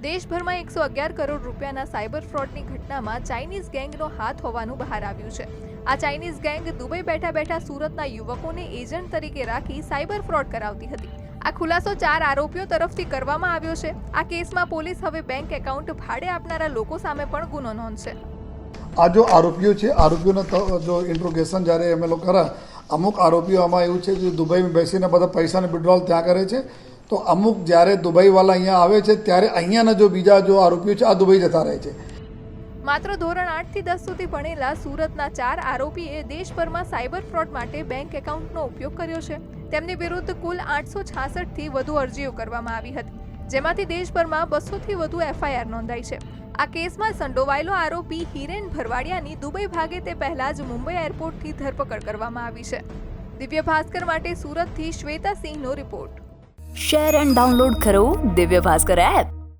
દેશભરમાં 111 કરોડ રૂપિયાના સાયબર ફ્રોડની ઘટનામાં ચાઇનીઝ ગેંગનો હાથ હોવાનું બહાર આવ્યું છે। આ ચાઇનીઝ ગેંગ દુબઈ બેઠા બેઠા સુરતના યુવકોને એજન્ટ તરીકે રાખી સાયબર ફ્રોડ કરાવતી હતી। આ ખુલાસો 4 આરોપીઓ તરફથી કરવામાં આવ્યો છે। આ કેસમાં પોલીસ હવે બેંક એકાઉન્ટ ભાડે આપનારા લોકો સામે પણ ગુનો નોંધશે। આ જો આરોપીઓ છે, આરોપીઓનો જો ઇન્ટ્રોગેશન જ્યારે અમે લોકો કર્યા, અમુક આરોપીઓ આમાં એવું છે કે દુબઈમાં બેસીને બધા પૈસાને વિડ્રોલ ત્યાં કરે છે। તો અમુક જ્યારે દુબઈવાળા અહીંયા આવે છે ત્યારે અહીંયાના જો બીજા જો આરોપીઓ છે આ દુબઈ જતા રહે છે। માત્ર ધોરણ 8 થી 10 સુધી ભણેલા સુરતના 4 આરોપીએ દેશભરમાં સાયબર ફ્રોડ માટે બેંક એકાઉન્ટનો ઉપયોગ કર્યો છે। તેમની વિરુદ્ધ કુલ 866 થી વધુ અરજીઓ કરવામાં આવી હતી, જેમાંથી દેશભરમાં 200 થી વધુ એફઆઈઆર નોંધાઈ છે। આ કેસમાં સંડોવાયેલો આરોપી હિરેન ભરવાડિયાની દુબઈ ભાગે તે પહેલા જ મુંબઈ એરપોર્ટથી ધરપકડ કરવામાં આવી છે। દિવ્ય ભાસ્કર માટે સુરતથી શ્વેતા સિંહનો રિપોર્ટ। शेयर एंड डाउनलोड करो दिव्य भास्कर ऐप।